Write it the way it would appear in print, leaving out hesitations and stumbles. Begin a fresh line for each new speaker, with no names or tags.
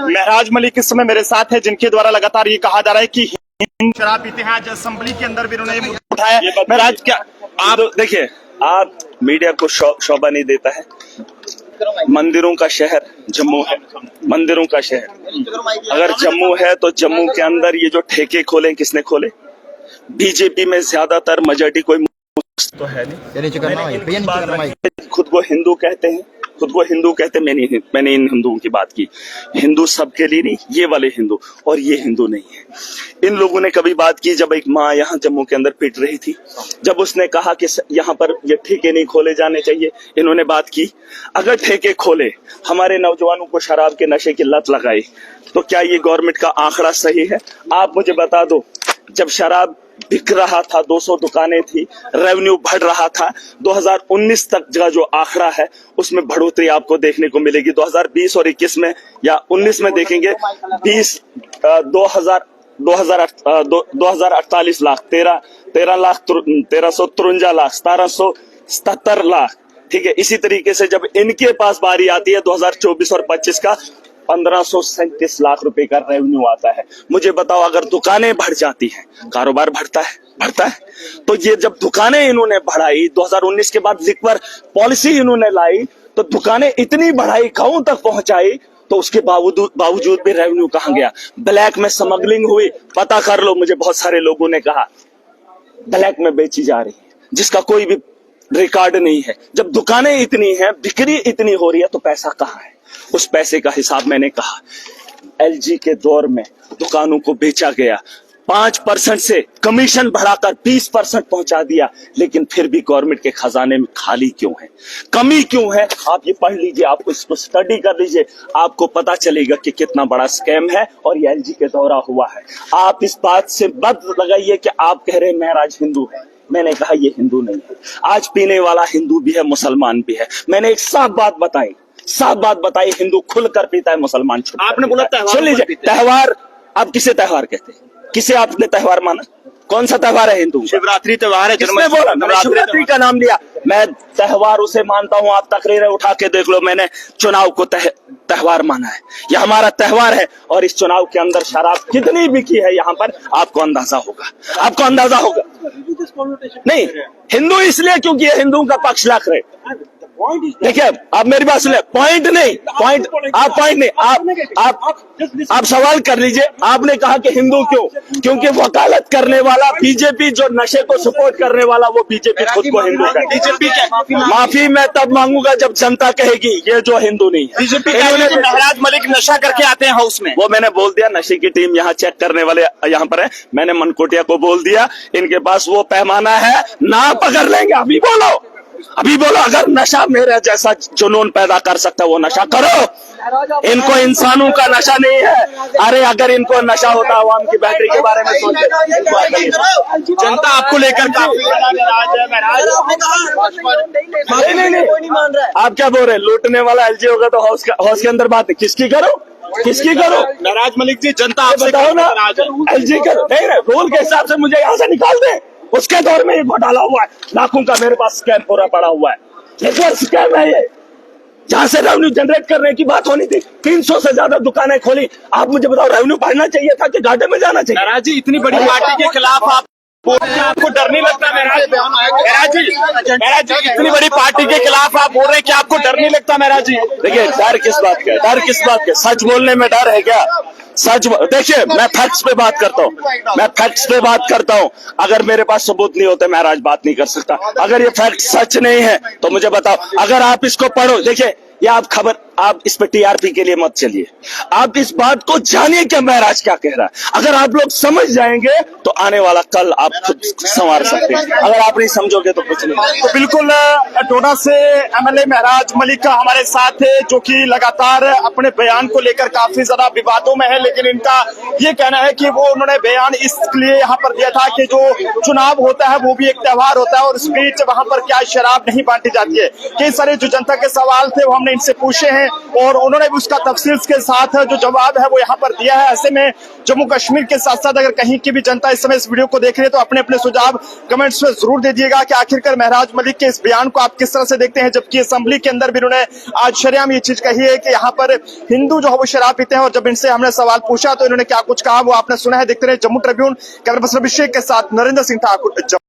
महराज मलिक इस समय मेरे साथ है, जिनके द्वारा लगातार ये कहा जा रहा है कि हिंद शराब पीते हैं। आज असेंबली के अंदर भी उन्होंने मुद्दा उठाया। महराज क्या
आप देखिए, आप मीडिया को शोभा नहीं देता है। मंदिरों का शहर जम्मू है, मंदिरों का शहर। अगर जम्मू है तो जम्मू के अंदर ये जो ठेके खोले, किसने खोले? बीजेपी में ज्यादातर मेजॉरिटी कोई तो है नहीं। खुद को हिंदू कहते हैं, खुद को हिंदू कहते हैं। मैंने इन हिंदुओं की बात की। हिंदू सबके लिए नहीं, ये वाले हिंदू, और ये हिंदू नहीं है। इन लोगों ने कभी बात की जब एक माँ यहाँ जम्मू के अंदर पिट रही थी, जब उसने कहा कि यहाँ पर ये ठेके नहीं खोले जाने चाहिए, इन्होंने बात की? अगर ठेके खोले, हमारे नौजवानों को शराब के नशे की लत लगाई, तो क्या ये गवर्नमेंट का आंकड़ा सही है? आप मुझे बता दो, जब शराब बिक रहा था, 200 दुकानें थी, रेवेन्यू बढ़ रहा था, 2019 तक का जो आंकड़ा है उसमें बढ़ोतरी आपको देखने को मिलेगी। 2020 और 21 में या 19 में देखेंगे 2048 लाख, 13 लाख, 1353 लाख, 1777 लाख। ठीक है, इसी तरीके से जब इनके पास बारी आती है 2024 और 25 का 1537 लाख रुपए का रेवेन्यू आता है। मुझे बताओ, अगर दुकानें बढ़ जाती हैं, कारोबार बढ़ता है। तो ये जब दुकानें इन्होंने बढ़ाई, 2019 के बाद लिक्वर पॉलिसी इन्होंने लाई, तो दुकानें इतनी बढ़ाई, गांव तक पहुंचाई, तो उसके बावजूद भी रेवेन्यू कहां गया? ब्लैक में स्मगलिंग हुई, पता कर लो। मुझे बहुत सारे लोगों ने कहा ब्लैक में बेची जा रही है, जिसका कोई भी रिकॉर्ड नहीं है। जब दुकानें इतनी हैं, बिक्री इतनी हो रही है, तो पैसा कहां है? उस पैसे का हिसाब मैंने कहा। एलजी के दौर में दुकानों को बेचा गया, 5% से कमीशन बढ़ाकर 20% पहुंचा दिया, लेकिन फिर भी गवर्नमेंट के खजाने में खाली क्यों है? कमी क्यों है? आप ये पढ़ लीजिए, आप इसको स्टडी कर लीजिए, आपको पता चलेगा कि कितना बड़ा स्कैम है और ये एलजी के दौरा हुआ है। आप इस बात से मत लगाइए कि आप कह रहे हैं महराज हिंदू है। मैंने कहा ये हिंदू नहीं है। आज पीने वाला हिंदू भी है, मुसलमान भी है। मैंने एक साफ बात बताई, हिंदू खुलकर पीता है, मुसलमान छुप।
आपने बोला त्योहार,
सुन लीजिए, त्योहार, आप किसे त्योहार कहते हैं? किसे आपने त्योहार माना? कौन सा त्योहार है हिंदू?
शिवरात्रि त्योहार है।
किसने बोला? मैंने शिवरात्रि का नाम लिया। मैं त्योहार उसे मानता हूं, आप तकरीरें उठा के देख लो, मैंने चुनाव को त्योहार माना है। यह हमारा त्योहार है, और इस चुनाव के अंदर शराब कितनी बिकी है यहाँ पर आपको अंदाजा होगा। नहीं, हिंदू इसलिए क्योंकि ये हिंदुओं का पक्ष रख रहे। देखिए, आप मेरी बात सुनिए, पॉइंट नहीं, आप सवाल कर लीजिए। आपने कहा कि हिंदू क्यों? क्योंकि वकालत करने वाला बीजेपी, जो नशे को सपोर्ट करने वाला, वो बीजेपी खुद को हिंदू कहती है।
बीजेपी क्या?
माफी मैं तब मांगूंगा जब जनता कहेगी ये जो हिंदू नहीं है।
बीजेपी महराज मलिक नशा करके आते हैं हाउस में।
वो मैंने बोल दिया, नशे की टीम यहाँ चेक करने वाले यहाँ पर है। मैंने मनकोटिया को बोल दिया, इनके पास वो पैमाना है, ना पकड़ लेंगे। अभी बोलो, अगर नशा मेरे जैसा जुनून पैदा कर सकता है, वो नशा करो। इनको इंसानों का नशा नहीं है। अरे अगर इनको नशा होता आवाम की बैटरी के बारे में सोचते।
जनता आपको लेकर काफी
नहीं मान रहा। आप क्या बोल रहे हैं? लूटने वाला एलजी होगा तो हाउस के अंदर बात किसकी करो?
महराज मलिक जी, जनता आपसे
बताओ ना, एलजी करो। नहीं, रूल के हिसाब से मुझे यहाँ से निकाल दे। उसके दौर में ये घोटाला हुआ है, लाखों का मेरे पास स्कैम पूरा पड़ा हुआ है। नेटवर्क स्कैम है ये, जहां से रेवेन्यू जनरेट करने की बात होनी थी। 300 से ज्यादा दुकानें खोली। आप मुझे बताओ, रेवेन्यू बढ़ना चाहिए था कि घाटे में जाना चाहिए?
महराज जी, इतनी बड़ी पार्टी के खिलाफ आप बोल रहे हैं, आपको डर नहीं लगता? महराज जी, इतनी बड़ी पार्टी के खिलाफ आप बोल रहे हैं कि आपको डर नहीं लगता? महराज जी,
देखिए, डर किस बात का? सच बोलने में डर है क्या? देखिए, मैं फैक्ट्स पे बात करता हूँ। अगर मेरे पास सबूत नहीं होते, महराज बात नहीं कर सकता। अगर ये फैक्ट सच नहीं है तो मुझे बताओ। अगर आप इसको पढ़ो, देखिए, या आप इस पे टीआरपी के लिए मत चलिए। आप इस बात को जानिए कि महराज क्या कह रहा है। अगर आप लोग समझ जाएंगे तो आने वाला कल आप खुद संवार सकते हैं। अगर आप नहीं समझोगे तो कुछ नहीं।
तो बिल्कुल, डोडा से एमएलए महराज मलिक का हमारे साथ है, जो कि लगातार अपने बयान को लेकर काफी ज्यादा विवादों में है। लेकिन इनका ये कहना है कि उन्होंने बयान इसलिए यहाँ पर दिया था कि जो चुनाव होता है वो भी एक त्योहार होता है, और इस बीच वहां पर क्या शराब नहीं बांटी जाती है। कई सारे जो जनता के सवाल थे वो हमने इनसे पूछे हैं। और उन्होंने भी उसका तफसील के साथ जो जवाब है वो यहाँ पर दिया है। ऐसे में जम्मू कश्मीर के साथ साथ अगर कहीं की भी जनता इस समय इस वीडियो को देख रही है तो अपने अपने सुझाव कमेंट्स में जरूर दे दिएगा कि आखिरकार महराज मलिक के इस बयान को आप किस तरह से देखते हैं। जबकि असेंबली के अंदर भी उन्होंने आज शरेआम ये चीज कही है कि यहाँ पर हिंदू जो है वो शराब पीते हैं, और जब इनसे हमने सवाल पूछा तो इन्होंने क्या कुछ कहा वो आपने सुना है। देखते रहे जम्मू ट्रिब्यून। कैमरा पर्सन अभिषेक के साथ नरेंद्र सिंह ठाकुर।